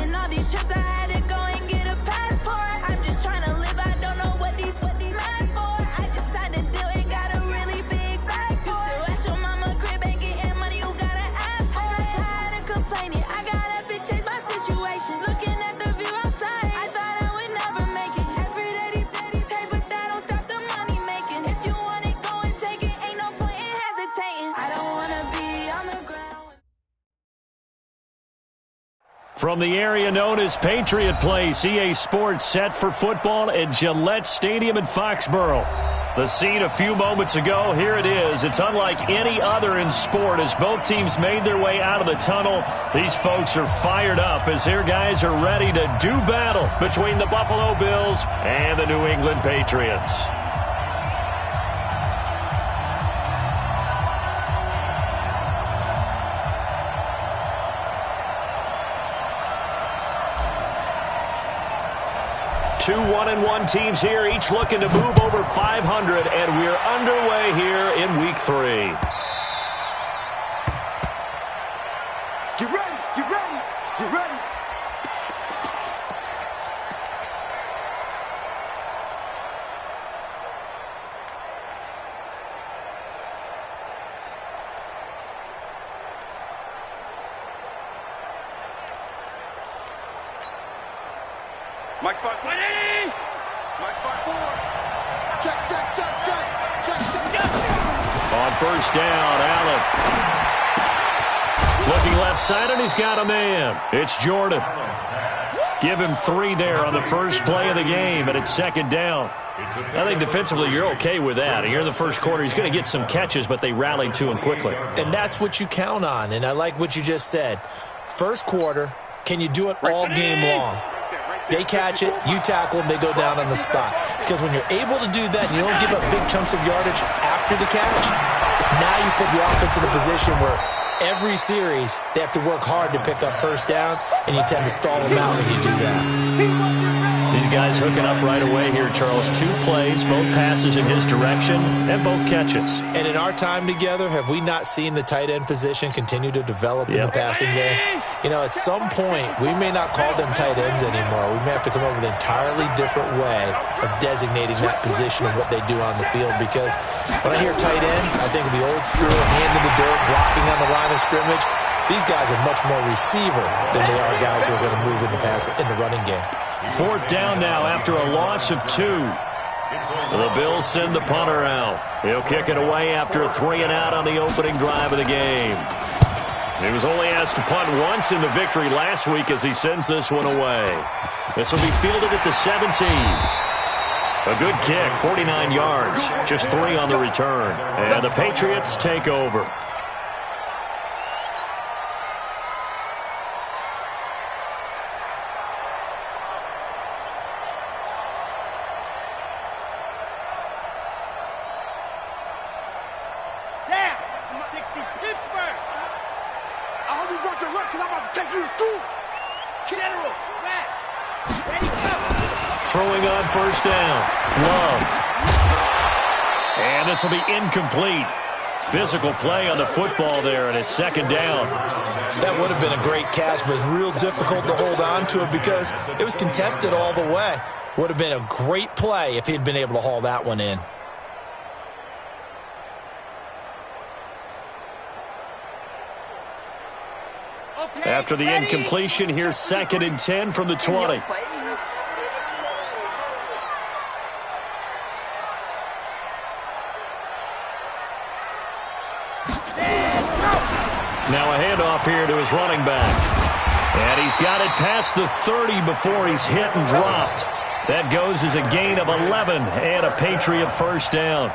Taking all these trips, I had to go and get a passport. I'm just trying to live, I don't know what these mad for. I just signed a deal and got a really big bag for it. Still at your mama crib, ain't getting money, you gotta ask for it. I'm tired of complaining, I gotta bitch change my situation. Looking at the view outside, I thought I would never make it. Every day they take, but that don't stop the money making. If you want it, go and take it, ain't no point in hesitating. I don't wanna be on the ground. From the area known as Patriot Place, EA Sports set for football at Gillette Stadium in Foxborough. The scene a few moments ago, here it is. It's unlike any other in sport as both teams made their way out of the tunnel. These folks are fired up as their guys are ready to do battle between the Buffalo Bills and the New England Patriots. Two 1-1 teams here, each looking to move over 500, and we're underway here in Week 3. Get ready, get ready, get ready. Mike spot 20! Mike spot 4! Check, check, check, check, check, check, check! On first down, Allen. Looking left side, and he's got a man. It's Jordan. Give him 3 there on the first play of the game, and it's second down. I think defensively you're okay with that. Here in the first quarter, he's going to get some catches, but they rallied to him quickly. And that's what you count on, and I like what you just said. First quarter, can you do it all game long? They catch it, you tackle them, they go down on the spot. Because when you're able to do that and you don't give up big chunks of yardage after the catch, now you put the offense in a position where every series they have to work hard to pick up first downs, and you tend to stall them out when you do that. These guys hooking up right away here, Charles. 2 plays, both passes in his direction, and both catches. And in our time together, have we not seen the tight end position continue to develop in the passing game? You know, at some point, we may not call them tight ends anymore. We may have to come up with an entirely different way of designating that position and what they do on the field. Because when I hear tight end, I think of the old school, hand in the dirt, blocking on the line of scrimmage. These guys are much more receiver than they are guys who are going to move in the running game. Fourth down now after a loss of 2. The Bills send the punter out. He'll kick it away after a 3-and-out on the opening drive of the game. He was only asked to punt once in the victory last week as he sends this one away. This will be fielded at the 17. A good kick, 49 yards, just 3 on the return. And the Patriots take over. Throwing on first down. Love. And this will be incomplete. Physical play on the football there, and it's second down. That would have been a great catch, but it's real difficult to hold on to it because it was contested all the way. Would have been a great play if he'd been able to haul that one in. After the incompletion, here's 2nd and 10 from the 20. Now a handoff here to his running back. And he's got it past the 30 before he's hit and dropped. That goes as a gain of 11 and a Patriot first down.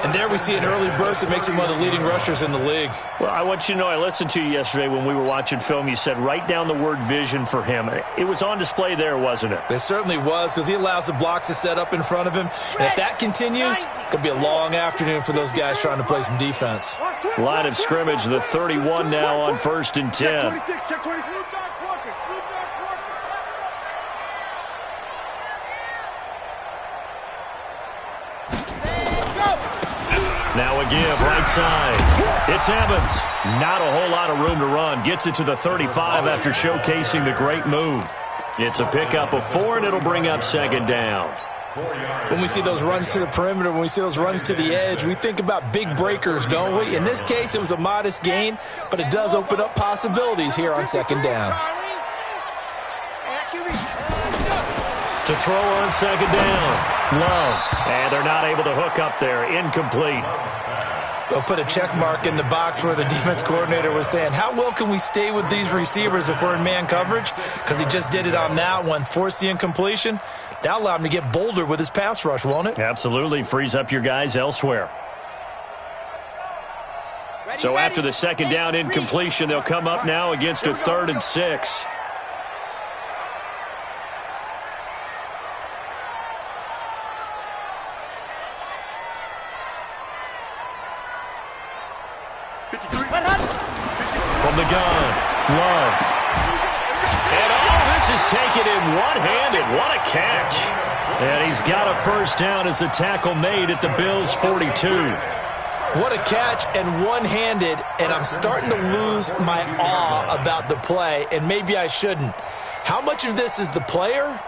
And there we see an early burst that makes him one of the leading rushers in the league. Well, I want you to know, I listened to you yesterday when we were watching film. You said write down the word vision for him. It was on display there, wasn't it? It certainly was, because he allows the blocks to set up in front of him. And if that continues, it'll be a long afternoon for those guys trying to play some defense. Line of scrimmage, the 31 now on 1st and 10. Now a give, right side. It's Evans. Not a whole lot of room to run. Gets it to the 35 after showcasing the great move. It's a pickup of 4, and it'll bring up second down. When we see those runs to the perimeter, when we see those runs to the edge, we think about big breakers, don't we? In this case, it was a modest gain, but it does open up possibilities here on second down. To throw on second down. Love. And they're not able to hook up there. Incomplete. They'll put a check mark in the box where the defense coordinator was saying, how well can we stay with these receivers if we're in man coverage? Because he just did it on that one, forced the incompletion. That'll allow him to get bolder with his pass rush, won't it? Absolutely. Frees up your guys elsewhere. So after the second down incompletion, they'll come up now against a 3rd and 6. From the gun, Love. And this is taken in one-handed. What a catch. And he's got a first down as the tackle made at the Bills' 42. What a catch and one-handed, and I'm starting to lose my awe about the play, and maybe I shouldn't. How much of this is the player?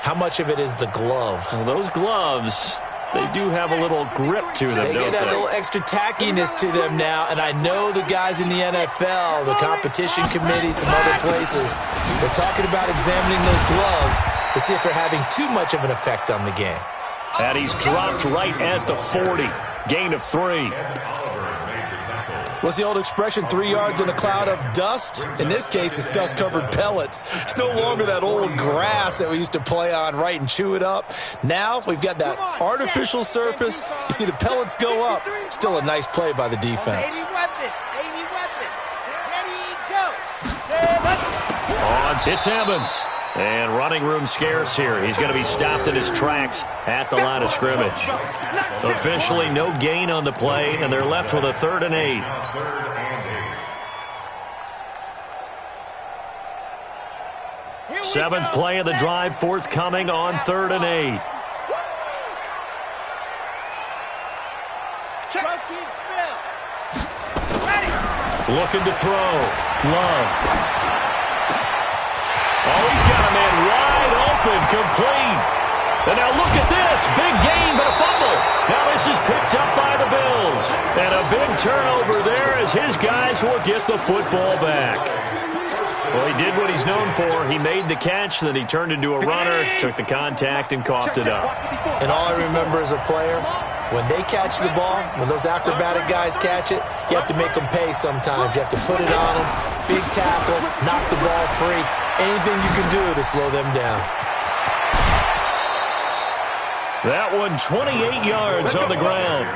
How much of it is the glove? Well, those gloves, they do have a little grip to them, They get that little extra tackiness to them now, and I know the guys in the NFL, the competition committee, some other places, they're talking about examining those gloves to see if they're having too much of an effect on the game. And he's dropped right at the 40. Gain of 3. What's the old expression, 3 yards in a cloud of dust? In this case, it's dust-covered pellets. It's no longer that old grass that we used to play on, right, and chew it up. Now we've got that artificial surface. You see the pellets go up. Still a nice play by the defense. It's Evans. And running room scarce here. He's going to be stopped in his tracks at the line of scrimmage. Officially no gain on the play, and they're left with a 3rd and 8. Seventh play of the drive forthcoming on 3rd and 8. Looking to throw. Love. Oh, he's got a man wide open, complete. And now look at this. Big gain, but a fumble. Now this is picked up by the Bills. And a big turnover there as his guys will get the football back. Well, he did what he's known for. He made the catch, then he turned into a runner, took the contact, and coughed it up. And all I remember as a player, when they catch the ball, when those acrobatic guys catch it, you have to make them pay sometimes. You have to put it on them, big tackle, knock the ball free. Anything you can do to slow them down. That one 28 yards on the ground.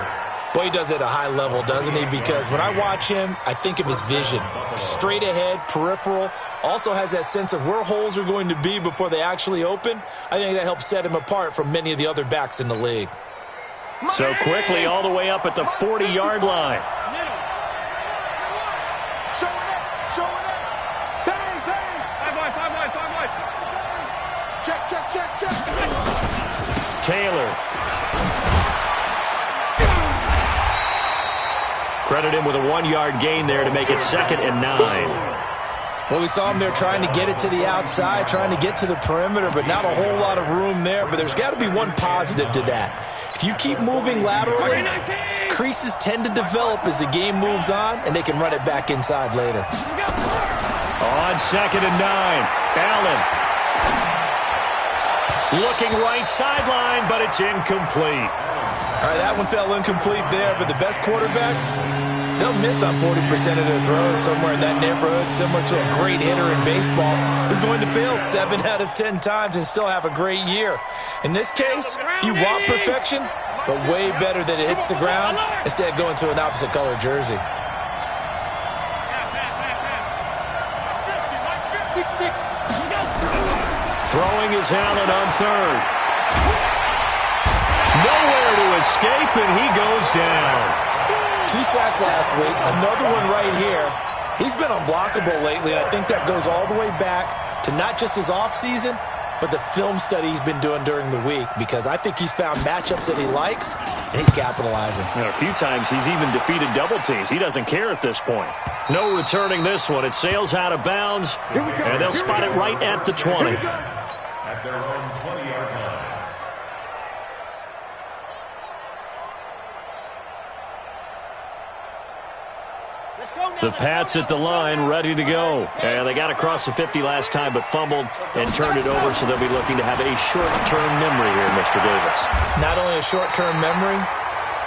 Boy, he does it at a high level, doesn't he? Because when I watch him, I think of his vision. Straight ahead, peripheral. Also has that sense of where holes are going to be before they actually open. I think that helps set him apart from many of the other backs in the league. So quickly all the way up at the 40-yard line. Check. Taylor. Credit him with a 1-yard gain there to make it 2nd and 9. Well, we saw him there trying to get it to the outside, trying to get to the perimeter, but not a whole lot of room there. But there's got to be one positive to that. If you keep moving laterally, creases tend to develop as the game moves on, and they can run it back inside later. On 2nd and 9, Allen. Looking right sideline, but it's incomplete. All right, that one fell incomplete there, but the best quarterbacks, they'll miss on 40% of their throws somewhere in that neighborhood, similar to a great hitter in baseball who's going to fail 7 out of 10 times and still have a great year. In this case, you want perfection, but way better that it hits the ground instead of going to an opposite color jersey. Throwing is Allen on 3rd. Nowhere to escape, and he goes down. 2 sacks last week, another one right here. He's been unblockable lately, and I think that goes all the way back to not just his offseason, but the film study he's been doing during the week, because I think he's found matchups that he likes, and he's capitalizing. A few times he's even defeated double teams. He doesn't care at this point. No returning this one. It sails out of bounds, and they'll spot it right at the 20. At their own 20-yard line. The Pats at the line, ready to go. And they got across the 50 last time, but fumbled and turned it over, so they'll be looking to have a short-term memory here, Mr. Davis. Not only a short-term memory,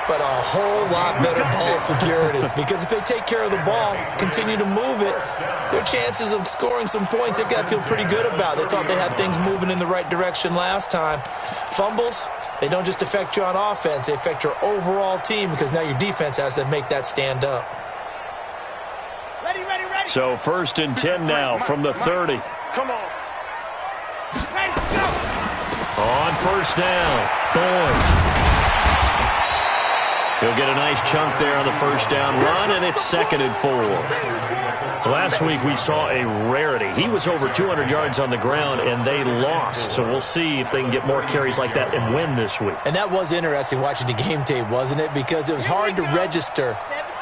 but a whole lot better ball security. Because if they take care of the ball, continue to move it, their chances of scoring some points, they've got to feel pretty good about. They thought they had things moving in the right direction last time. Fumbles, they don't just affect you on offense, they affect your overall team, because now your defense has to make that stand up. So 1st and 10 now from the 30. Come on. On 1st down, Boyd. He'll get a nice chunk there on the 1st down run, and it's 2nd and 4. Last week we saw a rarity. He was over 200 yards on the ground, and they lost. So we'll see if they can get more carries like that and win this week. And that was interesting watching the game tape, wasn't it? Because it was hard to register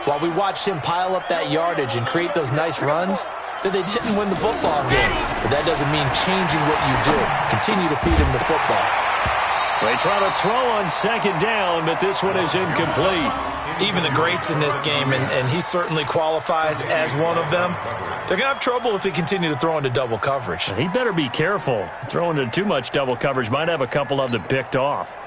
while we watched him pile up that yardage and create those nice runs that they didn't win the football game. But that doesn't mean changing what you do. Continue to feed him the football. They try to throw on 2nd down, but this one is incomplete. Even the greats in this game, and he certainly qualifies as one of them, they're going to have trouble if they continue to throw into double coverage. He better be careful. Throwing into too much double coverage might have a couple of them picked off.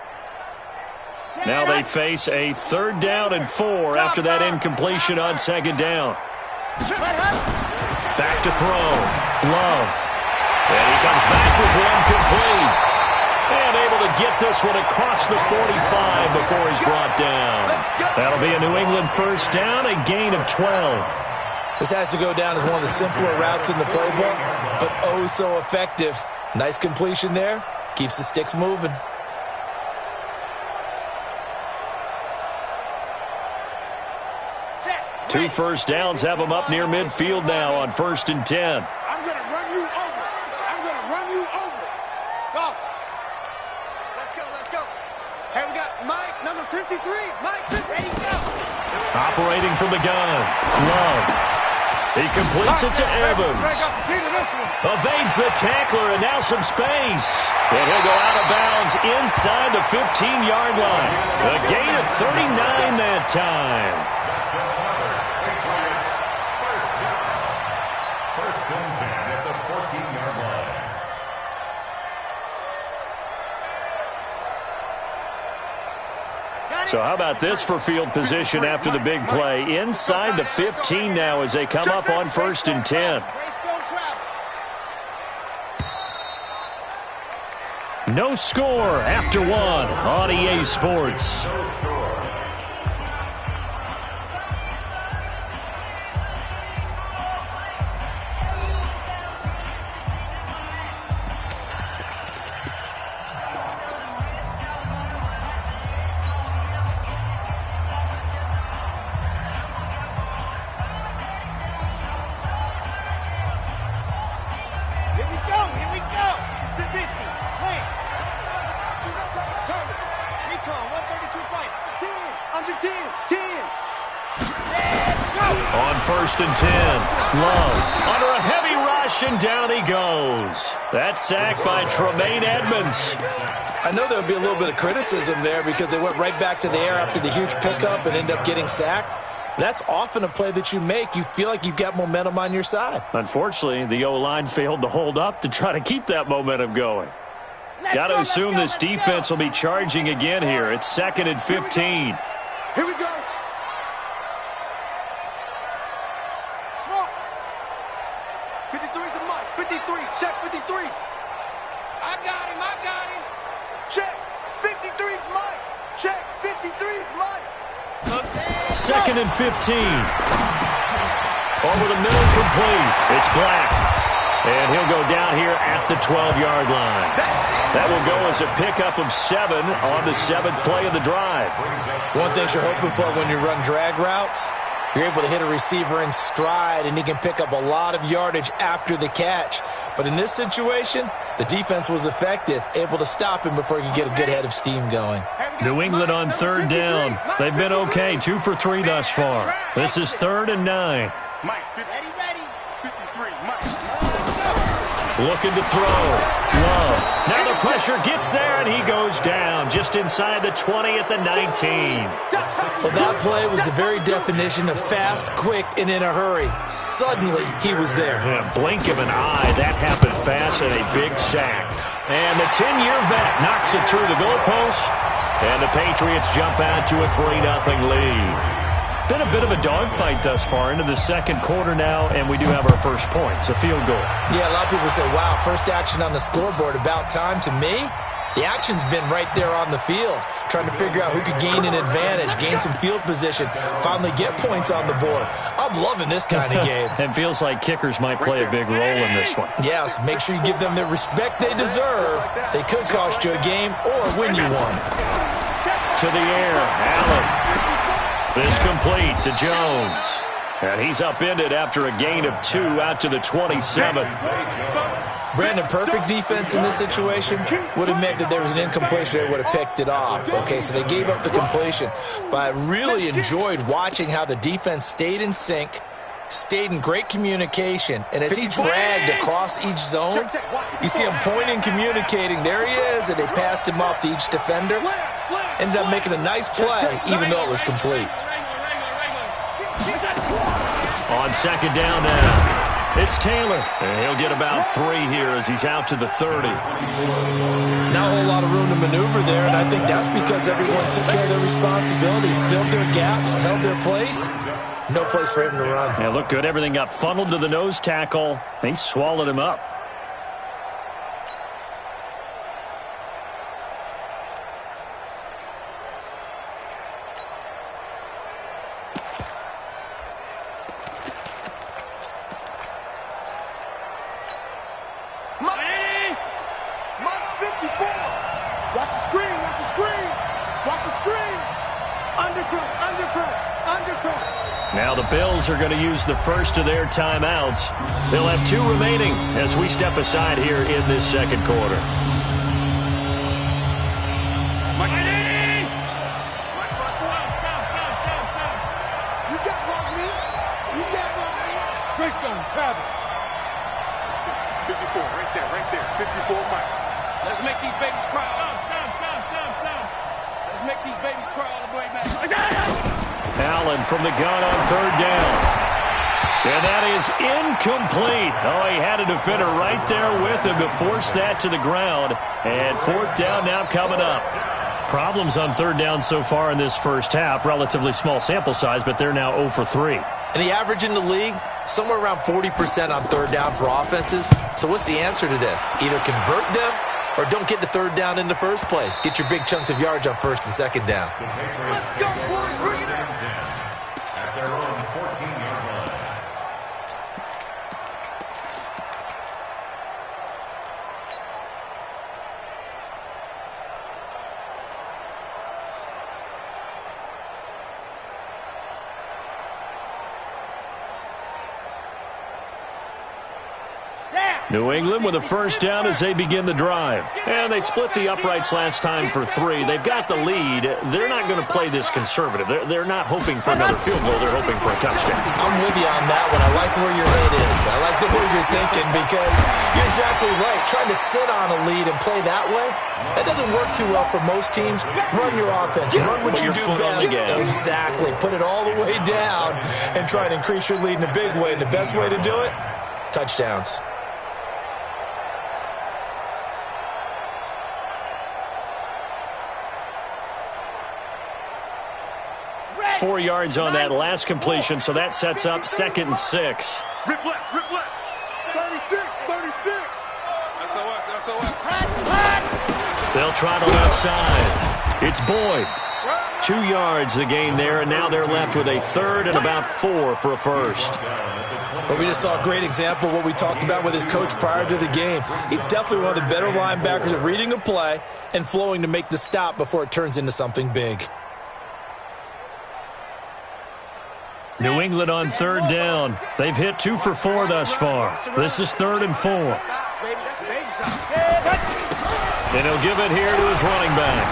Now they face a 3rd down and 4 after that incompletion on 2nd down. Back to throw. Love. And he comes back with one complete. And able to get this one across the 45 before he's brought down. That'll be a New England 1st down, a gain of 12. This has to go down as one of the simpler routes in the playbook, but oh so effective. Nice completion there. Keeps the sticks moving. Two 1st downs have them up near midfield now on 1st and 10. I'm going to run you over. I'm going to run you over. Go. Let's go, let's go. Hey, we got Mike, number 53. Mike, there you go. Operating from the gun. Love. He completes it to Evans. Evades the tackler, and now some space. And he'll go out of bounds inside the 15-yard line. A gain of 39 that time. First and 10 at the 14-yard line. So how about this for field position after the big play? Inside the 15 now as they come up on 1st and 10. No score after 1 on EA Sports. On 1st and 10, Love under a heavy rush, and down he goes. That sack by Tremaine Edmonds. I know there'll be a little bit of criticism there because they went right back to the air after the huge pickup and ended up getting sacked. That's often a play that you make. You feel like you've got momentum on your side. Unfortunately, the O-line failed to hold up to try to keep that momentum going. Got to assume this defense will be charging again here. It's 2nd and 15. Here we go. Smoke. 53's the mic. 53. Check 53. I got him. Check. 53's Mike. Check. 53's Mike. 2nd and 15. Over the middle, complete. It's Black. And he'll go down here at the 12-yard line. That will go as a pickup of 7 on the 7th play of the drive. One thing you're hoping for when you run drag routes You're able to hit a receiver in stride, and he can pick up a lot of yardage after the catch. But in this situation, the defense was effective, able to stop him before he could get a good head of steam going. New England on third down. They've been okay, 2 for 3 thus far. This is 3rd and 9. Mike, ready. 53, Mike. Looking to throw. Love. Now the pressure gets there, and he goes down just inside the 20 at the 19. Well, that play was the very definition of fast, quick, and in a hurry. Suddenly, he was there. In a blink of an eye, that happened fast and a big sack. And the 10-year vet knocks it through the goalpost, and the Patriots jump out to a 3-0 lead. Been a bit of a dogfight thus far into the second quarter now, and we do have our first points, a field goal. Yeah, a lot of people say, wow, first action on the scoreboard, about time. To me, the action's been right there on the field, trying to figure out who could gain an advantage, gain some field position, finally get points on the board. I'm loving this kind of game. It feels like kickers might play a big role in this one. Yes, make sure you give them the respect they deserve. They could cost you a game or win you one. To the air, Allen. This complete to Jones. And he's upended after a gain of 2 out to the 27. Brandon, perfect defense in this situation would have meant that there was an incompletion. They would have picked it off. Okay, so they gave up the completion. But I really enjoyed watching how the defense stayed in sync, stayed in great communication, and as he dragged across each zone, you see him pointing, communicating. There he is, and they passed him off to each defender. Ended up making a nice play, even though it was complete. On second down now, it's Taylor. And he'll get about 3 here as he's out to the 30. Not a whole lot of room to maneuver there, and I think that's because everyone took care of their responsibilities, filled their gaps, held their place. No place for him to run. Yeah, looked good. Everything got funneled to the nose tackle. He swallowed him up. Now the Bills are going to use the first of their timeouts. They'll have 2 remaining as we step aside here in this second quarter. You got me. You got me. Greystone, Travis. 54, right there. 54, Mike. Let's make these babies cry. Let's make these babies cry all the way back. Allen from the gun on third down. And that is incomplete. Oh, he had a defender right there with him to force that to the ground. And 4th down now coming up. Problems on third down so far in this first half. Relatively small sample size, but they're now 0 for 3. And the average in the league, somewhere around 40% on third down for offenses. So what's the answer to this? Either convert them or don't get to third down in the first place. Get your big chunks of yards on first and second down. Let's go, boys. Bring it in. At their own 14-yard line. New England with a first down as they begin the drive. And they split the uprights last time for 3. They've got the lead. They're not going to play this conservative. They're not hoping for another field goal. They're hoping for a touchdown. I'm with you on that one. I like where your head is. I like the way you're thinking because you're exactly right. Trying to sit on a lead and play that way, that doesn't work too well for most teams. Run your offense. Run what you do best. Exactly. Put it all the way down and try and increase your lead in a big way. And the best way to do it, touchdowns. 4 yards on that last completion, so that sets up 2nd and 6. Rip left. 36. SOS. They'll try the left side. It's Boyd. 2 yards the gain there, and now they're left with a 3rd and about 4 for a first. Well, we just saw a great example of what we talked about with his coach prior to the game. He's definitely one of the better linebackers at reading a play and flowing to make the stop before it turns into something big. New England on third down. They've hit 2 for 4 thus far. This is 3rd and 4. And he'll give it here to his running back.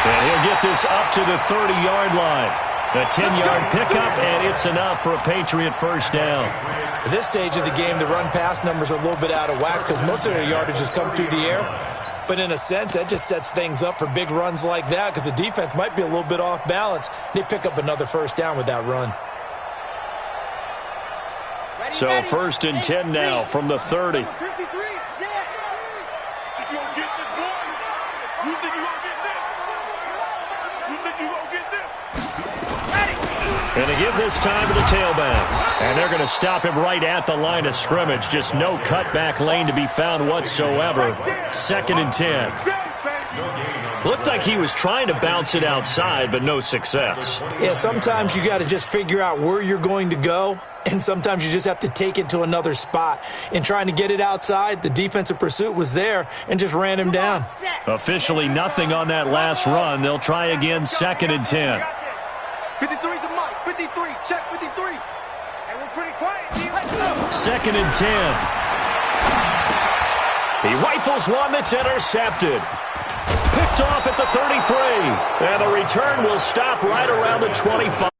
And he'll get this up to the 30-yard line. A 10-yard pickup, and it's enough for a Patriot first down. At this stage of the game, the run-pass numbers are a little bit out of whack because most of their yardage has come through the air. But in a sense, that just sets things up for big runs like that because the defense might be a little bit off balance. They pick up another first down with that run. So 1st and 10 now from the 30. And they give this time to the tailback. And they're going to stop him right at the line of scrimmage. Just no cutback lane to be found whatsoever. 2nd and 10. Looked like he was trying to bounce it outside, but no success. Yeah, sometimes you got to just figure out where you're going to go, and sometimes you just have to take it to another spot. In trying to get it outside, the defensive pursuit was there and just ran him down. Officially nothing on that last run. They'll try again, 2nd and 10. 53's the mic. 53. Check 53. And we're pretty quiet. 2nd and 10. He rifles one that's intercepted. Picked off at the 33. And the return will stop right around the 25.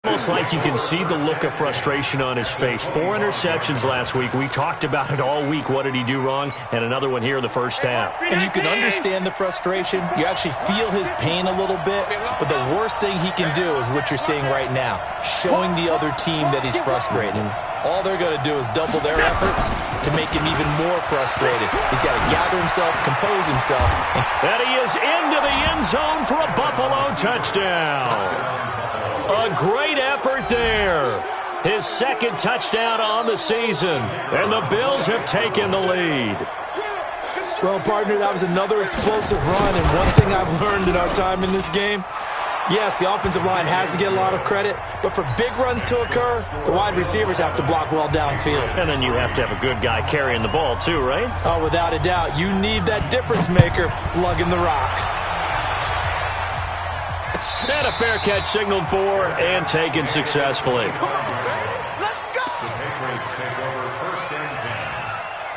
Almost like you can see the look of frustration on his face. 4 interceptions last week. We talked about it all week. What did he do wrong? And another one here in the first half. And you can understand the frustration. You actually feel his pain a little bit. But the worst thing he can do is what you're seeing right now, showing the other team that he's frustrated. All they're going to do is double their efforts to make him even more frustrated. He's got to gather himself, compose himself. And he is into the end zone for a Buffalo touchdown. A great effort there. His 2nd touchdown on the season. And the Bills have taken the lead. Well, partner, that was another explosive run. And one thing I've learned in our time in this game, yes, the offensive line has to get a lot of credit, but for big runs to occur, the wide receivers have to block well downfield. And then you have to have a good guy carrying the ball too, right? Oh, without a doubt. You need that difference maker lugging the rock. And a fair catch signaled for and taken successfully. Let's go! The Patriots take over 1st and 10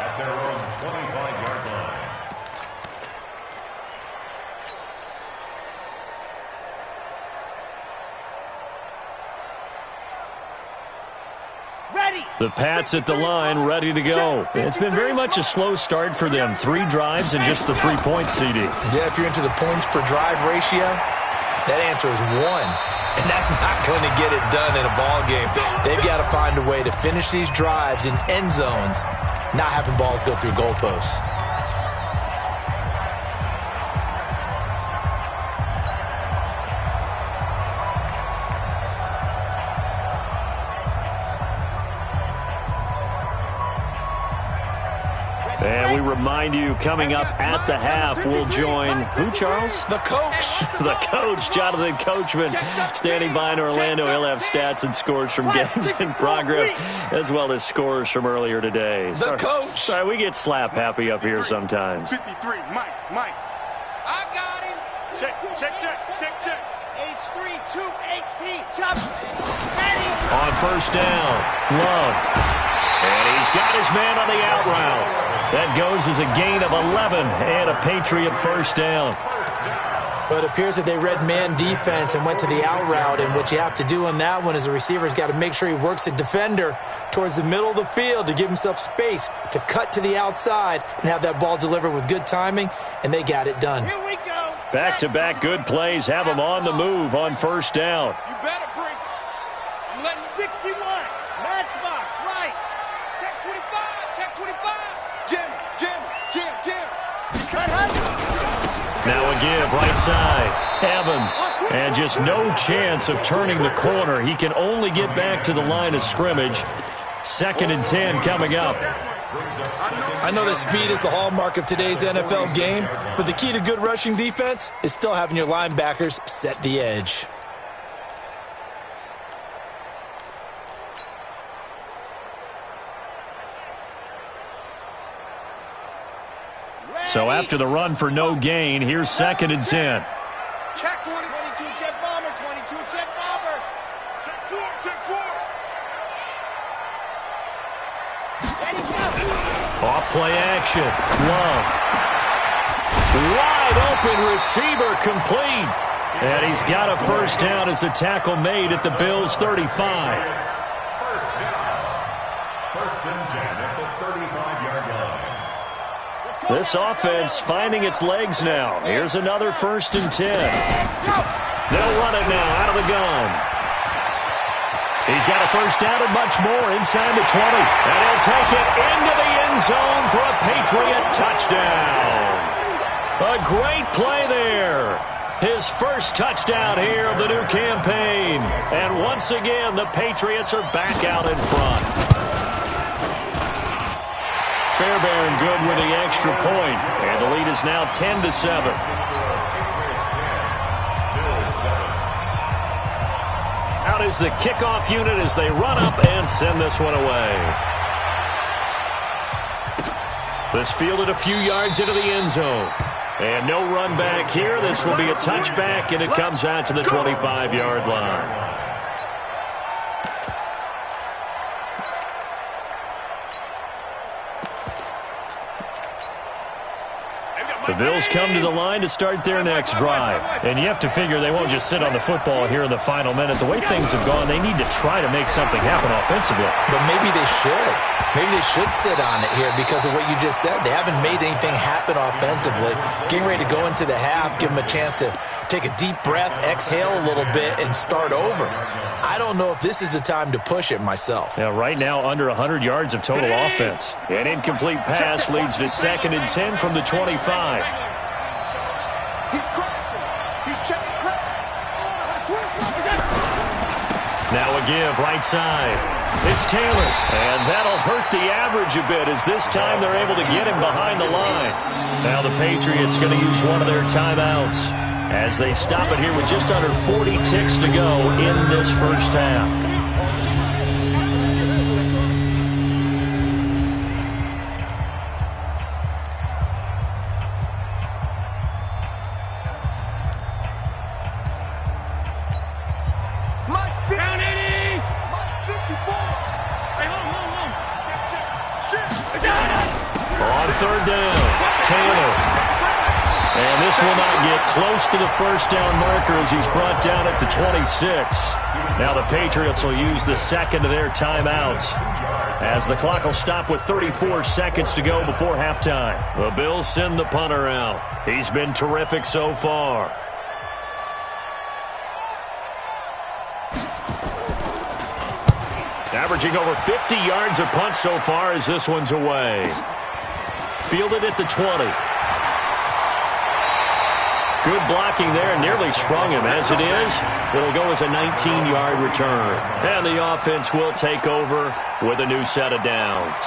at their own 25-yard line. Ready! The Pats at the line, ready to go. It's been very much a slow start for them. 3 drives and just the 3-point CD. Yeah, if you're into the points per drive ratio, that answer is 1. And that's not going to get it done in a ball game. They've got to find a way to finish these drives in end zones, not having balls go through goalposts. And we remind you, coming up at the half, we'll join who, Charles? The coach. The coach, Jonathan Coachman, standing by in Orlando. He'll have stats and scores from games in progress, as well as scores from earlier today. The coach. Sorry, we get slap happy up here sometimes. 53. Mike. I got him. Check. H3-2-18. Chop. Ready. On first down, Love. And he's got his man on the out route. That goes as a gain of 11 and a Patriot first down. But it appears that they read man defense and went to the out route, and what you have to do on that one is the receiver's got to make sure he works the defender towards the middle of the field to give himself space to cut to the outside and have that ball delivered with good timing, and they got it done. Here we go. Back-to-back good plays have him on the move on first down. You better bring. I'm letting 61. Matchbox, right. check 25. Check 25. Jim. Cut, Now a give right side. Evans. And just no chance of turning the corner. He can only get back to the line of scrimmage. 2nd and 10 coming up. I know that speed is the hallmark of today's NFL game, but the key to good rushing defense is still having your linebackers set the edge. So after the run for no gain, here's 2nd and 10. Check 22, Jet Bomber, 22, Jet Bomber. Off play action. Love. Wide open receiver complete. And he's got a first down as a tackle made at the Bills' 35. First down. First and 10 at the 35-yard line. This offense finding its legs now. Here's another first and 10. They'll run it now out of the gun. He's got a first down and much more inside the 20. And he'll take it into the end zone for a Patriot touchdown. A great play there. His first touchdown here of the new campaign. And once again, the Patriots are back out in front. Fairbairn good with the extra point. And the lead is now 10-7. Out is the kickoff unit as they run up and send this one away. This fielded a few yards into the end zone. And no run back here. This will be a touchback, and it comes out to the 25-yard line. The Bills come to the line to start their next drive. And you have to figure they won't just sit on the football here in the final minute. The way things have gone, they need to try to make something happen offensively. But maybe they should. Maybe they should sit on it here because of what you just said. They haven't made anything happen offensively. Getting ready to go into the half, give them a chance to take a deep breath, exhale a little bit, and start over. I don't know if this is the time to push it myself. Now, right now, under 100 yards of total offense. An incomplete pass leads to 2nd and 10 from the 25. He's crashing. He's checking crash. Now a give right side. It's Taylor. And that'll hurt the average a bit as this time they're able to get him behind the line. Now the Patriots going to use one of their timeouts as they stop it here with just under 40 ticks to go in this first half. Third down, Taylor. And this will not get close to the first down marker as he's brought down at the 26. Now the Patriots will use the second of their timeouts as the clock will stop with 34 seconds to go before halftime. The Bills send the punter out. He's been terrific so far. Averaging over 50 yards a punt so far as this one's away. Fielded at the 20. Good blocking there, nearly sprung him. As it is, it'll go as a 19-yard return. And the offense will take over with a new set of downs.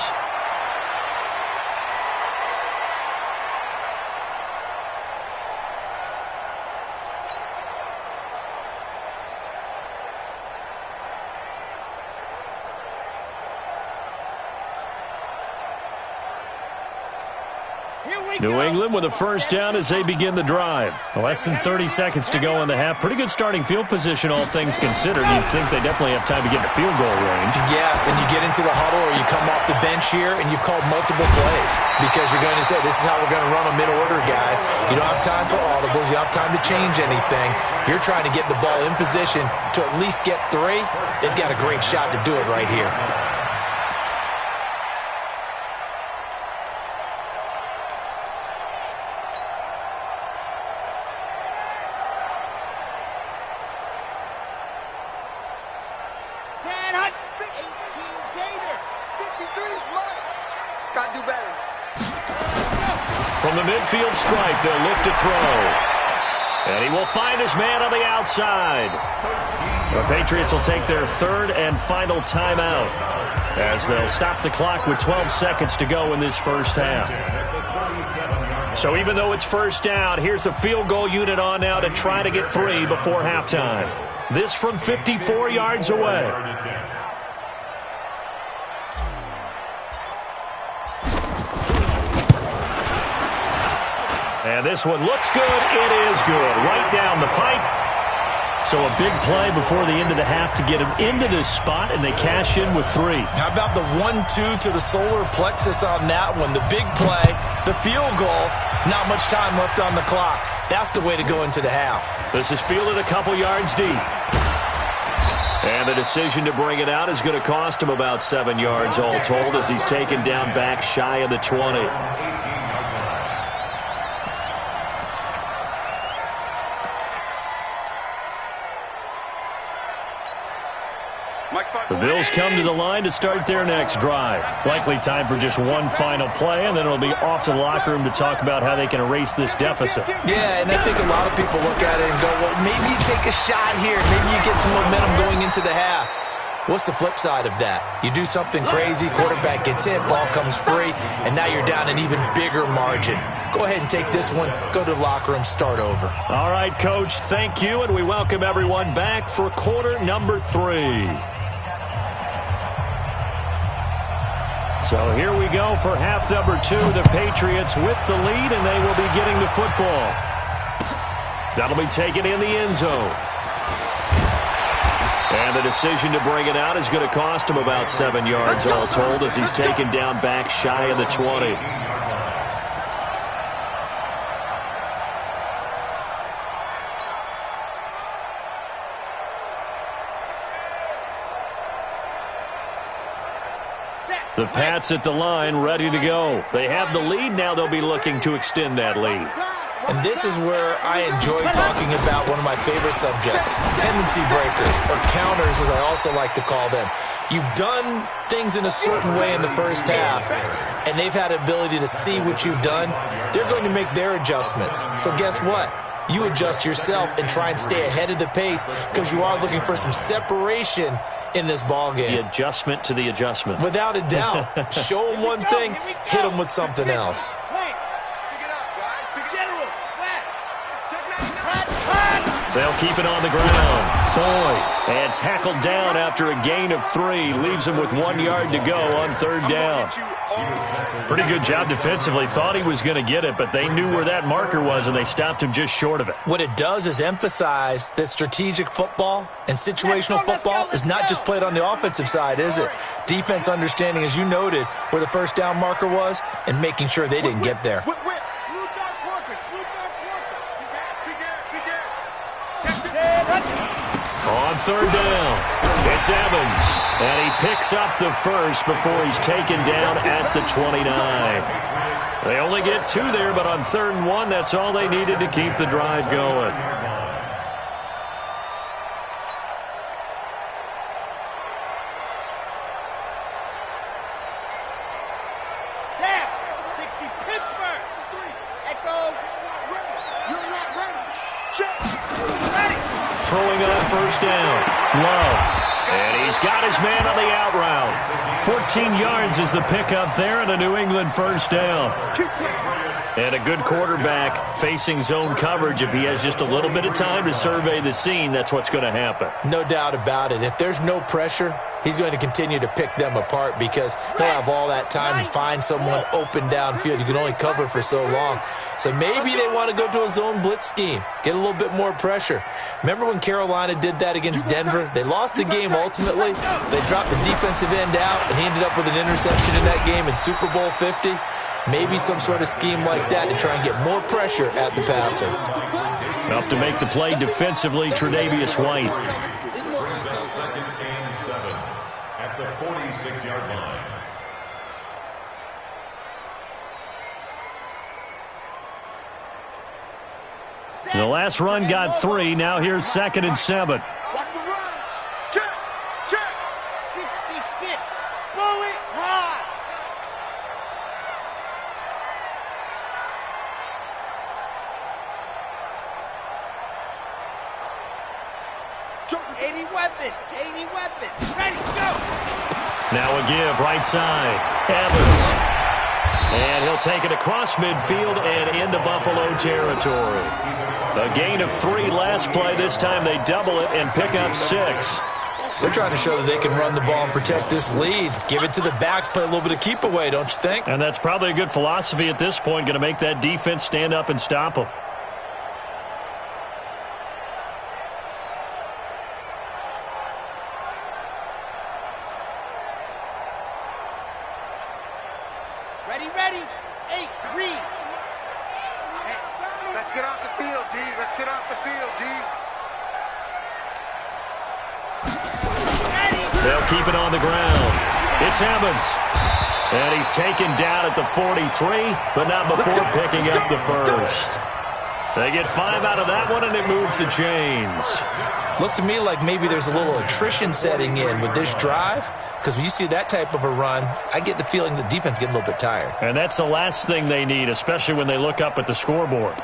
New England with a first down as they begin the drive. Less than 30 seconds to go in the half. Pretty good starting field position, all things considered. You'd think they definitely have time to get to field goal range. Yes, and you get into the huddle or you come off the bench here and you've called multiple plays because you're going to say, this is how we're going to run them in order, guys. You don't have time for audibles. You don't have time to change anything. You're trying to get the ball in position to at least get 3. They've got a great shot to do it right here. From the midfield stripe, they'll look to throw. And he will find his man on the outside. The Patriots will take their third and final timeout as they'll stop the clock with 12 seconds to go in this first half. So even though it's first down, here's the field goal unit on now to try to get 3 before halftime. This from 54 yards away. And this one looks good. It is good. Right down the pipe. So a big play before the end of the half to get him into this spot, and they cash in with 3. How about the 1-2 to the solar plexus on that one? The big play, the field goal, not much time left on the clock. That's the way to go into the half. This is fielded a couple yards deep. And the decision to bring it out is going to cost him about 7 yards all told as he's taken down back shy of the 20. The Bills come to the line to start their next drive. Likely time for just one final play, and then it'll be off to the locker room to talk about how they can erase this deficit. Yeah, and I think a lot of people look at it and go, well, maybe you take a shot here. Maybe you get some momentum going into the half. What's the flip side of that? You do something crazy, quarterback gets hit, ball comes free, and now you're down an even bigger margin. Go ahead and take this one, go to the locker room, start over. All right, Coach, thank you, and we welcome everyone back for quarter number 3. So here we go for half number 2. The Patriots with the lead, and they will be getting the football. That'll be taken in the end zone. And the decision to bring it out is going to cost him about 7 yards all told as he's taken down back shy of the 20. The Pats at the line, ready to go. They have the lead. Now they'll be looking to extend that lead. And this is where I enjoy talking about one of my favorite subjects, tendency breakers, or counters as I also like to call them. You've done things in a certain way in the first half, and they've had the ability to see what you've done. They're going to make their adjustments. So guess what? You adjust yourself and try and stay ahead of the pace because you are looking for some separation in this ball game. The adjustment to the adjustment. Without a doubt. Show them one thing, hit them with something else. They'll keep it on the ground. Boy, and tackled down after a gain of 3. Leaves him with 1 yard to go on third down. Pretty good job defensively. Thought he was going to get it, but they knew where that marker was, and they stopped him just short of it. What it does is emphasize that strategic football and situational football is not just played on the offensive side, is it? Defense understanding, as you noted, where the first down marker was and making sure they didn't get there. On third down, it's Evans, and he picks up the first before he's taken down at the 29. They only get 2 there, but on 3rd and 1, that's all they needed to keep the drive going. Throwing on first down, Love. And he's got his man on the out route. 14 yards is the pickup there and a New England first down. And a good quarterback facing zone coverage. If he has just a little bit of time to survey the scene, that's what's going to happen. No doubt about it. If there's no pressure, he's going to continue to pick them apart because he'll have all that time to find someone open downfield. You can only cover for so long. So maybe they want to go to a zone blitz scheme, get a little bit more pressure. Remember when Carolina did that against Denver? They lost the game ultimately. They dropped the defensive end out, and he ended up with an interception in that game in Super Bowl 50. Maybe some sort of scheme like that to try and get more pressure at the passer. Up to make the play defensively, Tre'Davious White. This brings us second and 7 at the 46-yard line. The last run got 3. Now here's 2nd and 7. Watch the run. Check. 66. Bullet high. Any weapon. Ready, go. Now a give, right side. Evans. And he'll take it across midfield and into Buffalo territory. A gain of 3 last play. This time they double it and pick up 6. They're trying to show that they can run the ball and protect this lead. Give it to the backs, play a little bit of keep away, don't you think? And that's probably a good philosophy at this point, going to make that defense stand up and stop them. Ready, ready. 8, read. Hey, let's get off the field, D. Let's get off the field, D. They'll keep it on the ground. It's Evans. And he's taken down at the 43, but not before picking up the first. They get 5 out of that one, and it moves the chains. Looks to me like maybe there's a little attrition setting in with this drive, because when you see that type of a run, I get the feeling the defense getting a little bit tired. And that's the last thing they need, especially when they look up at the scoreboard.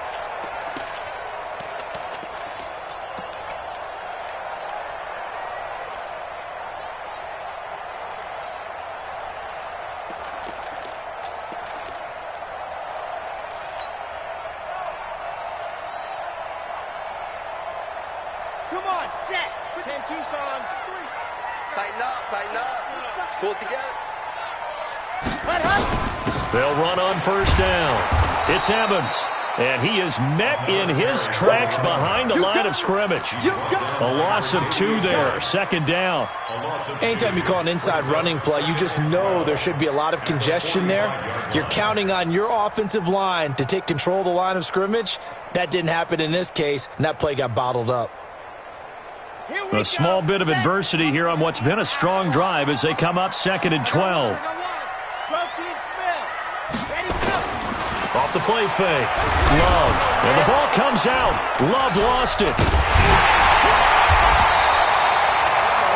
Come on, set. 10 Tucson. Tighten up. Pull it together. They'll run on first down. It's Evans. And he is met in his tracks behind the line of scrimmage. A loss of 2 there. Second down. Anytime you call an inside running play, you just know there should be a lot of congestion there. You're counting on your offensive line to take control of the line of scrimmage. That didn't happen in this case, and that play got bottled up. A small bit of adversity here on what's been a strong drive as they come up 2nd and 12. Off the play fake. Love. And the ball comes out. Love lost it.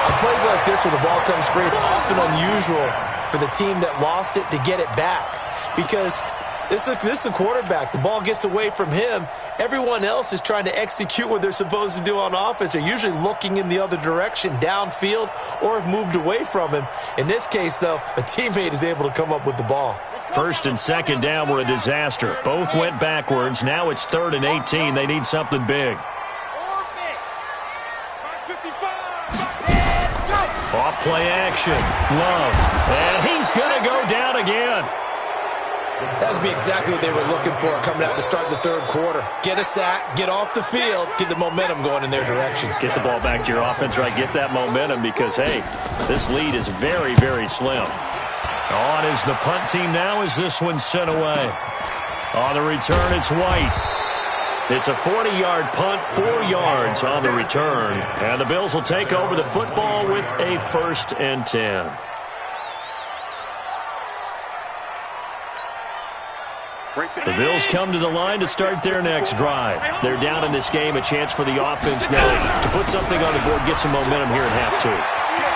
On plays like this where the ball comes free, it's often unusual for the team that lost it to get it back. Because this is the quarterback. The ball gets away from him. Everyone else is trying to execute what they're supposed to do on offense. They're usually looking in the other direction, downfield, or have moved away from him. In this case, though, a teammate is able to come up with the ball. 1st and 2nd down were a disaster. Both went backwards. Now it's 3rd and 18. They need something big. Off play action. Love. And he's going to go down again. That would be exactly what they were looking for coming out to start the 3rd quarter. Get a sack, get off the field, get the momentum going in their direction. Get the ball back to your offense, right? Get that momentum because, hey, this lead is very, very slim. On is the punt team now as this one's sent away. On the return, it's White. It's a 40-yard punt, 4 yards on the return. And the Bills will take over the football with a 1st and 10. The Bills come to the line to start their next drive. They're down in this game, a chance for the offense now to put something on the board, get some momentum here in half 2.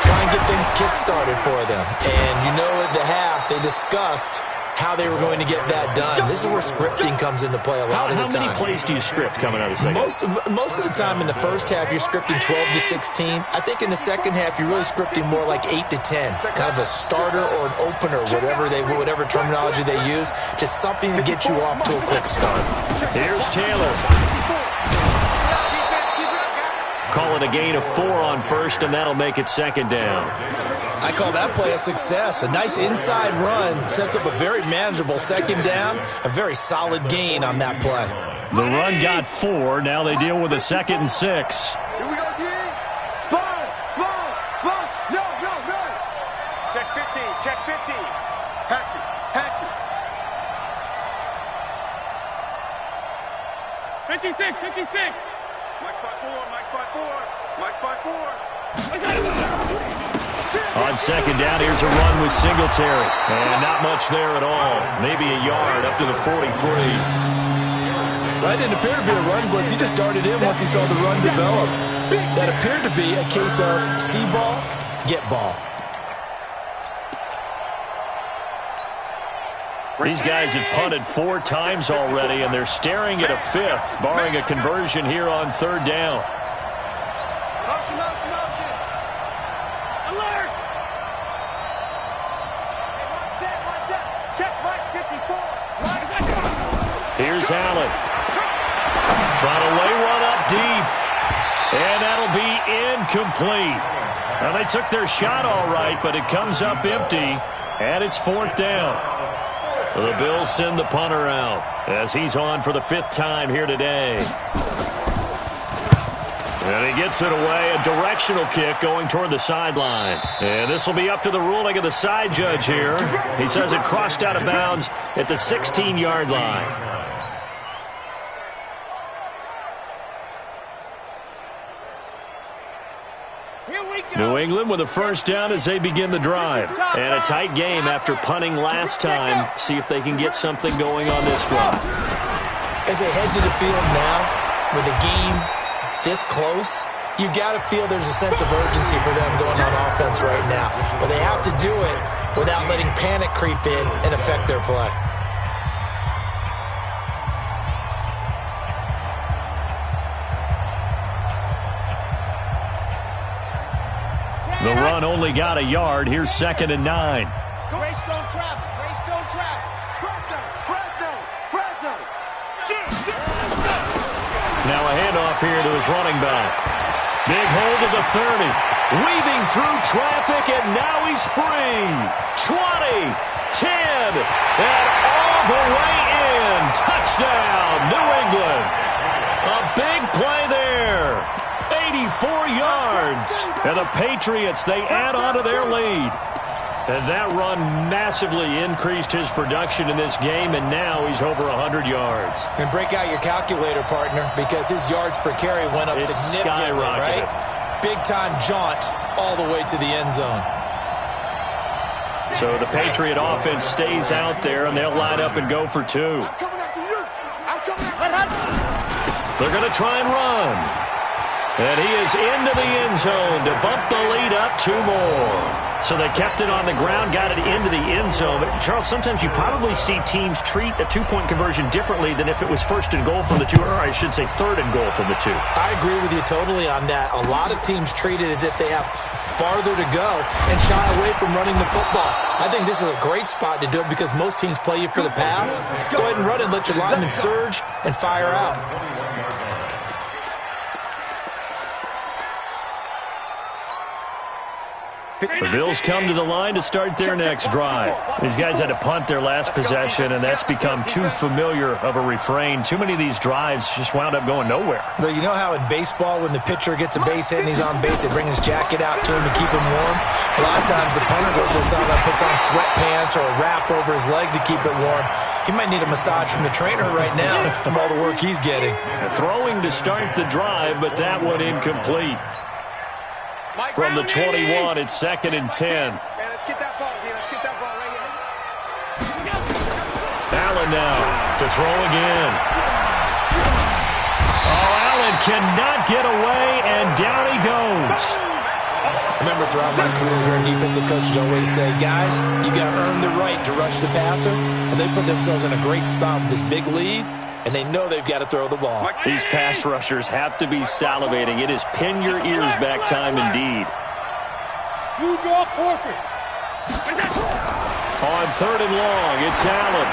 Try and get things kick-started for them. And you know at the half, they discussed how they were going to get that done. This is where scripting comes into play a lot of the time. How many plays do you script coming out of the second? Most of the time in the first half, you're scripting 12 to 16. I think in the second half, you're really scripting more like 8 to 10. Kind of a starter or an opener, whatever terminology they use. Just something to get you off to a quick start. Here's Taylor. Calling a gain of 4 on first, and that'll make it 2nd down. I call that play a success. A nice inside run sets up a very manageable 2nd down. A very solid gain on that play. The run got 4. Now they deal with a 2nd and 6. Here we go, D. Sponge. No. Check 15. Hatch it. 56. Mike's by 4. On 2nd down, here's a run with Singletary. And not much there at all. Maybe a yard up to the 43. That didn't appear to be a run blitz. He just darted in once he saw the run develop. That appeared to be a case of see ball, get ball. These guys have punted 4 times already, and they're staring at a 5th, barring a conversion here on 3rd down. Motion. Alert. Set. Check Mike 54. Here's Allen. Trying to lay one up deep. And that'll be incomplete. Now, they took their shot all right, but it comes up empty, and it's 4th down. The Bills send the punter out as he's on for the 5th time here today. And he gets it away, a directional kick going toward the sideline. And this will be up to the ruling of the side judge here. He says it crossed out of bounds at the 16-yard line. New England with a first down as they begin the drive. And a tight game after punting last time. See if they can get something going on this drive. As they head to the field now, with a game this close, you've got to feel there's a sense of urgency for them going on offense right now. But they have to do it without letting panic creep in and affect their play. The run only got a yard. Here's 2nd and 9. Greystone travel. Greystone travel. Press zone. Now a handoff here to his running back. Big hold of the 30. Weaving through traffic, and now he's free. 20, 10, and all the way in. Touchdown, New England. A big play there. 84 yards. And the Patriots, they add on to their lead. And that run massively increased his production in this game, and now he's over 100 yards. And break out your calculator, partner, because his yards per carry went up significantly, right? Big-time jaunt all the way to the end zone. So the Patriot offense stays out there, and they'll line up and go for 2. I'm coming after you. I'm coming after you. They're going to try and run. And he is into the end zone to bump the lead up 2 more. So they kept it on the ground, got it into the end zone. But, Charles, sometimes you probably see teams treat a 2-point conversion differently than if it was 1st and goal from the 2, or I should say 3rd and goal from the 2. I agree with you totally on that. A lot of teams treat it as if they have farther to go and shy away from running the football. I think this is a great spot to do it because most teams play you for the pass. Go ahead and run and let your linemen surge and fire out. The Bills come to the line to start their next drive. These guys had to punt their last possession, and that's become too familiar of a refrain. Too many of these drives just wound up going nowhere. But you know how in baseball, when the pitcher gets a base hit and he's on base, they bring his jacket out to him to keep him warm? A lot of times the punter goes to the sideline, puts on sweatpants or a wrap over his leg to keep it warm. He might need a massage from the trainer right now from all the work he's getting. Throwing to start the drive, but that one incomplete. From the 21, it's 2nd and 10. Man, let's get that ball here. Let's get that ball right here. Allen now to throw again. Oh, Allen cannot get away, and down he goes. Remember, throughout my career here, defensive coaches always say, guys, you got to earn the right to rush the passer. And they put themselves in a great spot with this big lead, and they know they've got to throw the ball. These pass rushers have to be salivating. It is pin your ears back time indeed. You draw forfeit. On 3rd and long, it's Allen.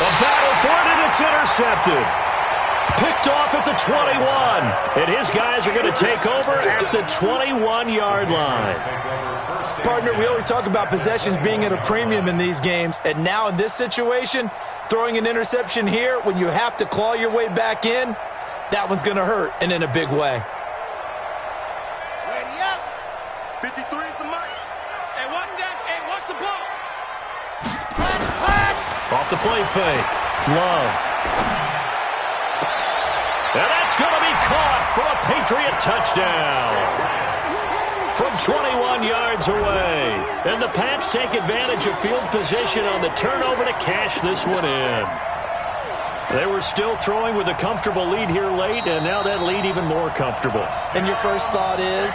A battle for it, and it's intercepted. Picked off at the 21. And his guys are going to take over at the 21-yard line. Partner, we always talk about possessions being at a premium in these games. And now in this situation, throwing an interception here when you have to claw your way back in, that one's going to hurt, and in a big way. Ready up. 53 is the mark. Hey, watch that. Hey, watch the ball. Off the play fake. Love. And that's going to be caught for a Patriot touchdown. From 21 yards away. And the Pats take advantage of field position on the turnover to cash this one in. They were still throwing with a comfortable lead here late, and now that lead even more comfortable. And your first thought is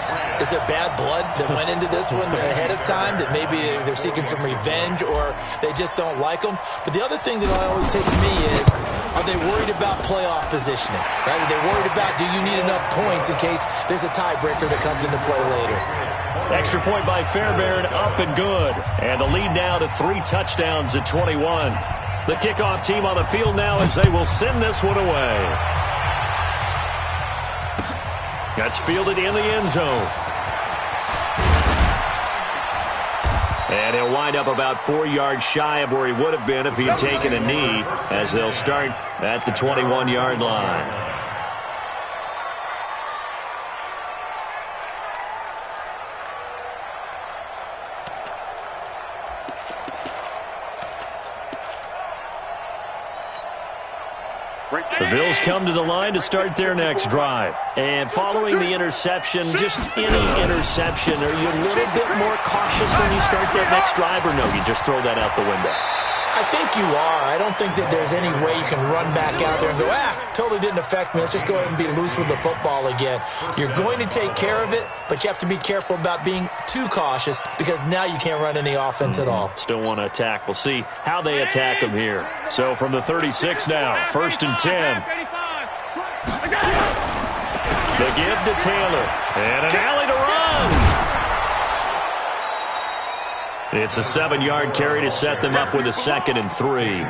there bad blood that went into this one ahead of time, that maybe they're seeking some revenge or they just don't like them? But the other thing that always hits me is, are they worried about playoff positioning? Right? Are they worried about, do you need enough points in case there's a tiebreaker that comes into play later? Extra point by Fairbairn, up and good. And the lead now to 3 touchdowns at 21. The kickoff team on the field now as they will send this one away. That's fielded in the end zone. And he'll wind up about 4 yards shy of where he would have been if he had taken a knee, as they'll start at the 21-yard line. The Bills come to the line to start their next drive. And following the interception, just any interception, are you a little bit more cautious when you start that next drive, or no, you just throw that out the window? I think you are. I don't think that there's any way you can run back out there and go, totally didn't affect me. Let's just go ahead and be loose with the football again. You're going to take care of it, but you have to be careful about being too cautious because now you can't run any offense at all. Still want to attack. We'll see how they attack them here. So from the 36 now, 1st and 10. The give to Taylor. And an alley to run. It's a 7-yard carry to set them up with a 2nd and 3.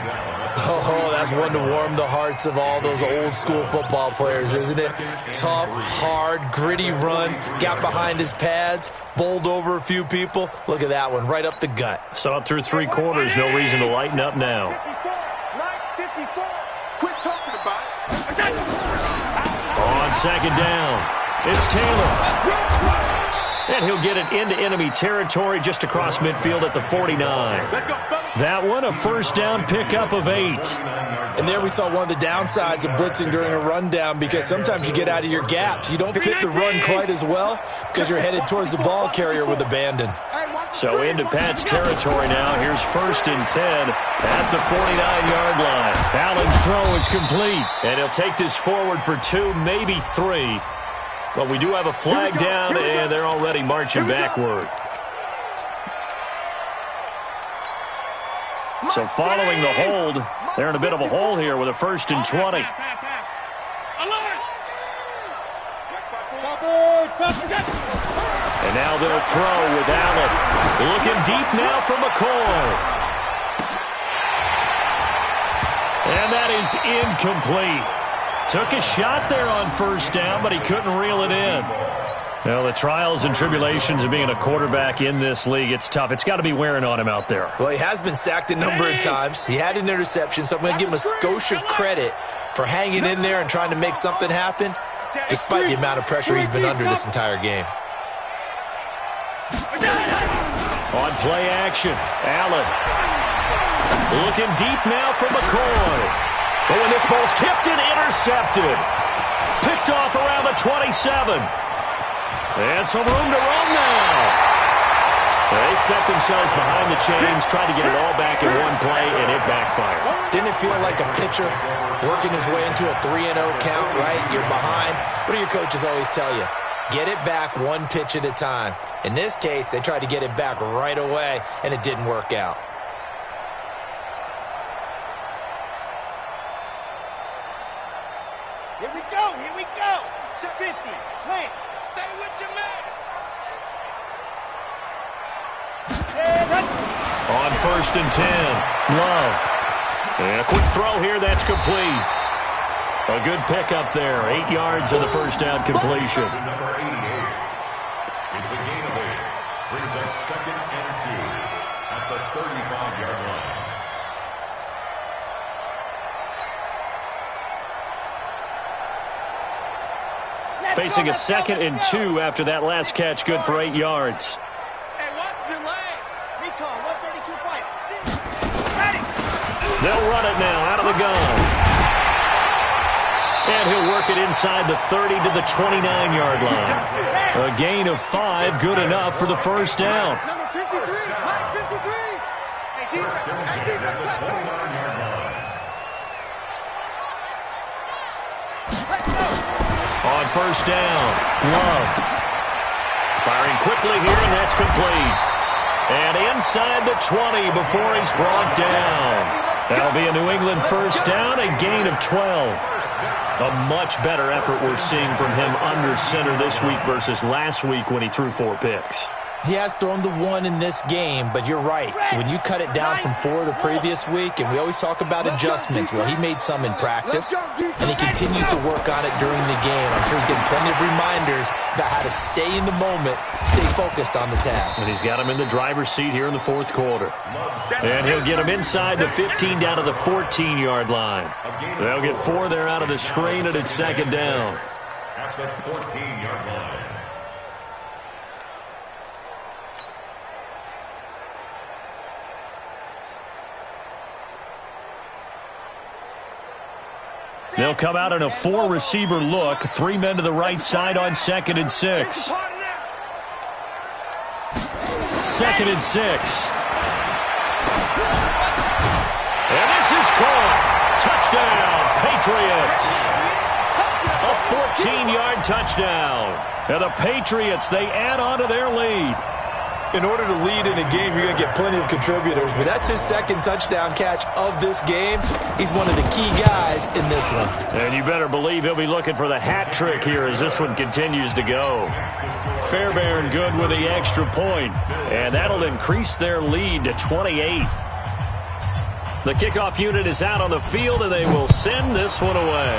Oh, that's one to warm the hearts of all those old-school football players, isn't it? Tough, hard, gritty run, got behind his pads, bowled over a few people. Look at that one, right up the gut. Saw it through 3 quarters, no reason to lighten up now. 54. Quit talking about it. On 2nd down, it's Taylor. And he'll get it into enemy territory just across midfield at the 49. That one, a 1st down pickup of 8. And there we saw one of the downsides of blitzing during a rundown because sometimes you get out of your gaps. You don't fit the run quite as well because you're headed towards the ball carrier with abandon. So into Pat's territory now. Here's 1st and 10 at the 49-yard line. Allen's throw is complete. And he'll take this forward for 2, maybe 3. But we do have a flag down, and they're already marching backward. So following the hold, they're in a bit of a hole here with a 1st and 20. And now they'll throw with Allen. Looking deep now for McCoy. And that is incomplete. Took a shot there on 1st down, but he couldn't reel it in. Well, the trials and tribulations of being a quarterback in this league, it's tough. It's got to be wearing on him out there. Well, he has been sacked a number of times. He had an interception, so I'm going to give him a skosh of credit for hanging in there and trying to make something happen, despite the amount of pressure he's been under this entire game. On play action, Allen. Looking deep now for McCoy. But when this ball's tipped and intercepted. Picked off around the 27. And some room to run now. They set themselves behind the chains, tried to get it all back in one play, and it backfired. Didn't it feel like a pitcher working his way into a 3-0 count, right? You're behind. What do your coaches always tell you? Get it back one pitch at a time. In this case, they tried to get it back right away, and it didn't work out. Here we go. Here we go. It's a 50. Plant. Stay with your man. On 1st and 10, Love. And a quick throw here, that's complete. A good pickup there, 8 yards of the 1st down completion. Number 88. It's a gain of 8. Brings up 2nd and 2 at the 35-yard line. Facing a 2nd and 2 after that last catch, good for 8 yards. Hey, watch the leg. Recon, 132 fight. Ready. They'll run it now out of the gun. And he'll work it inside the 30 to the 29-yard line. A gain of 5, good enough for the 1st down. Number 53, Mike 53. Hey, deep. Hey, deep. At the 29-yard line. On 1st down, Love. Firing quickly here, and that's complete. And inside the 20 before he's brought down. That'll be a New England 1st down, a gain of 12. A much better effort we're seeing from him under center this week versus last week when he threw 4 picks. He has thrown the 1 in this game, but you're right. When you cut it down from 4 the previous week, and we always talk about adjustments, well, he made some in practice, and he continues to work on it during the game. I'm sure he's getting plenty of reminders about how to stay in the moment, stay focused on the task. And he's got him in the driver's seat here in the 4th quarter. And he'll get him inside the 15 down to the 14-yard line. They'll get 4 there out of the screen, and it's 2nd down. At the 14-yard line. They'll come out in a 4-receiver look. 3 men to the right side on 2nd and 6. 2nd and 6. And this is caught. Touchdown, Patriots. A 14-yard touchdown. And the Patriots, they add on to their lead. In order to lead in a game, you're going to get plenty of contributors, but that's his 2nd touchdown catch of this game. He's one of the key guys in this one. And you better believe he'll be looking for the hat trick here as this one continues to go. Fairbairn good with the extra point, and that'll increase their lead to 28. The kickoff unit is out on the field, and they will send this one away.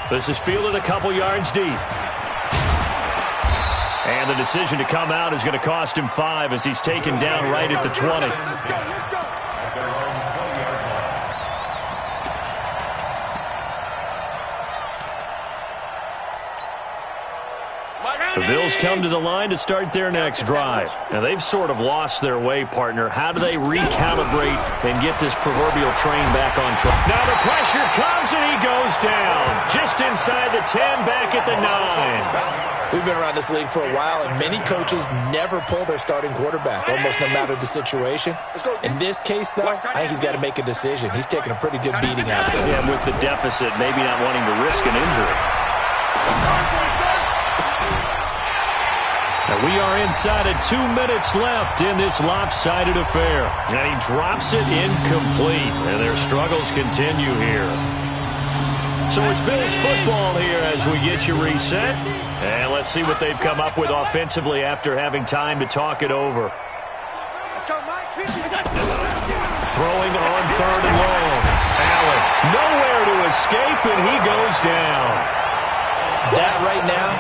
This is fielded a couple yards deep. And the decision to come out is going to cost him 5 as he's taken down right at the 20. The Bills come to the line to start their next drive. Now, they've sort of lost their way, partner. How do they recalibrate and get this proverbial train back on track? Now the pressure comes, and he goes down. Just inside the 10, back at the 9. We've been around this league for a while, and many coaches never pull their starting quarterback, almost no matter the situation. In this case, though, I think he's got to make a decision. He's taking a pretty good beating out there. Yeah, with the deficit, maybe not wanting to risk an injury. And we are inside of 2 minutes left in this lopsided affair. And he drops it incomplete, and their struggles continue here. So it's Bills football here as we get you reset. And let's see what they've come up with offensively after having time to talk it over. Let's go, Mike. Throwing on 3rd and long. Allen, nowhere to escape, and he goes down. That right now,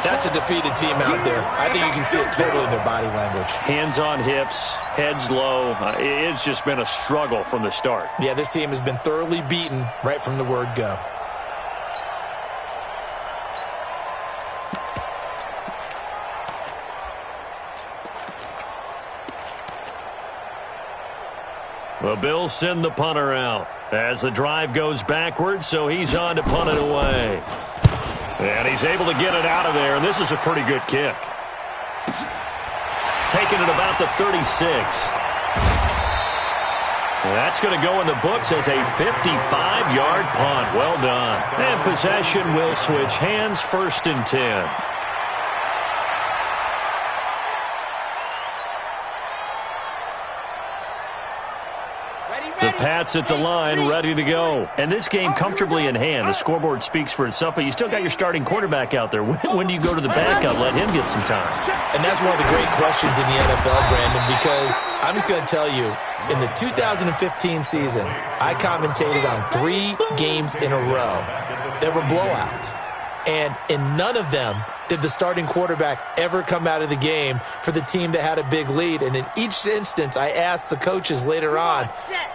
that's a defeated team out there. I think you can see it totally in their body language. Hands on hips, heads low. It's just been a struggle from the start. Yeah, this team has been thoroughly beaten right from the word go. The Bills send the punter out as the drive goes backwards, so he's on to punt it away. And he's able to get it out of there, and this is a pretty good kick. Taking it about the 36. That's going to go in the books as a 55-yard punt. Well done. And possession will switch hands, 1st and 10. The Pats at the line, ready to go. And this game comfortably in hand. The scoreboard speaks for itself, but you still got your starting quarterback out there. When do you go to the backup? Let him get some time. And that's one of the great questions in the NFL, Brandon, because I'm just going to tell you, in the 2015 season, I commentated on 3 games in a row. There were blowouts. And in none of them did the starting quarterback ever come out of the game for the team that had a big lead. And in each instance, I asked the coaches later on,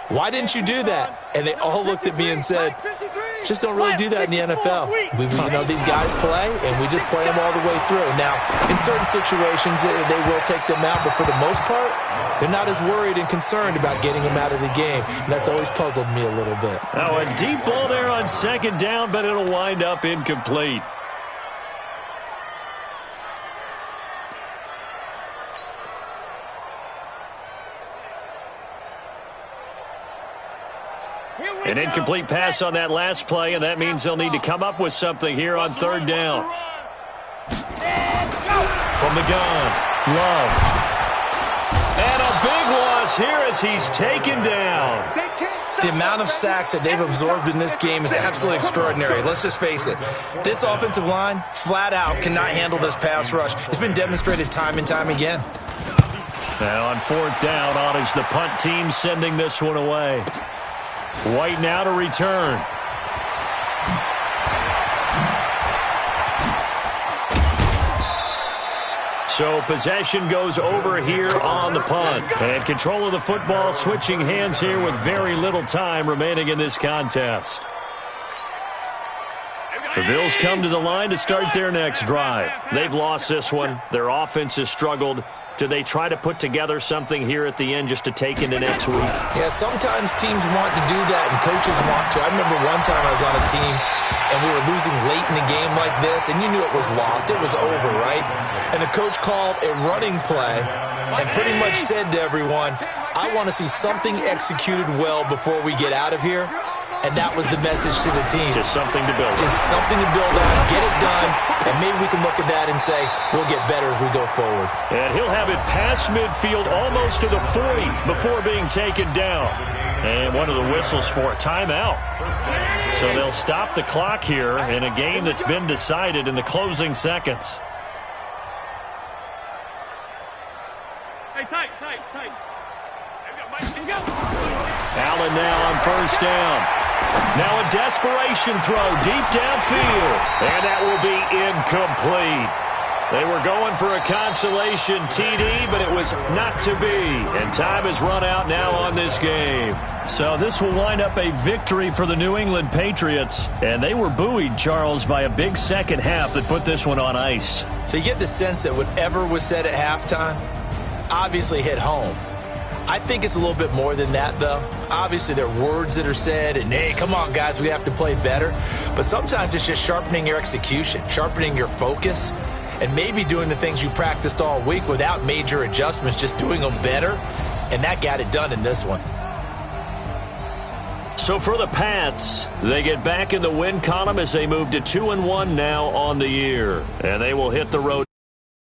why didn't you do that? And they all looked at me and said, just don't really do that in the NFL. These guys play, and we just play them all the way through. Now, in certain situations, they will take them out, but for the most part, they're not as worried and concerned about getting them out of the game. And that's always puzzled me a little bit. Oh, a deep ball there on 2nd down, but it'll wind up incomplete. An incomplete pass on that last play, and that means they'll need to come up with something here on 3rd down. From the gun, Love. And a big loss here as he's taken down. The amount of sacks that they've absorbed in this game is absolutely extraordinary. Let's just face it. This offensive line, flat out, cannot handle this pass rush. It's been demonstrated time and time again. Now on 4th down, on is the punt team sending this one away. White now to return. So possession goes over here on the punt. And control of the football switching hands here with very little time remaining in this contest. The Bills come to the line to start their next drive. They've lost this one. Their offense has struggled. do they try to put together something here at the end just to take into next week? Yeah, sometimes teams want to do that and coaches want to. I remember one time I was on a team and we were losing late in the game like this, and you knew it was lost. It was over, right? And the coach called a running play and pretty much said to everyone, I want to see something executed well before we get out of here. And that was the message to the team. Just something to build on. Just something to build on, get it done, and maybe we can look at that and say, we'll get better as we go forward. And he'll have it past midfield almost to the 40 before being taken down. And one of the whistles for a timeout. So they'll stop the clock here in a game that's been decided in the closing seconds. Hey, tight. Allen now on first down. Now a desperation throw deep downfield. And that will be incomplete. They were going for a consolation TD, but it was not to be. And time has run out now on this game. So this will wind up a victory for the New England Patriots. And they were buoyed, Charles, by a big second half that put this one on ice. So you get the sense that whatever was said at halftime obviously hit home. I think it's a little bit more than that, though. Obviously, there are words that are said, and, hey, come on, guys, we have to play better. But sometimes it's just sharpening your execution, sharpening your focus, and maybe doing the things you practiced all week without major adjustments, just doing them better. And that got it done in this one. So for the Pats, they get back in the win column as they move to 2-1 now on the year. And they will hit the road.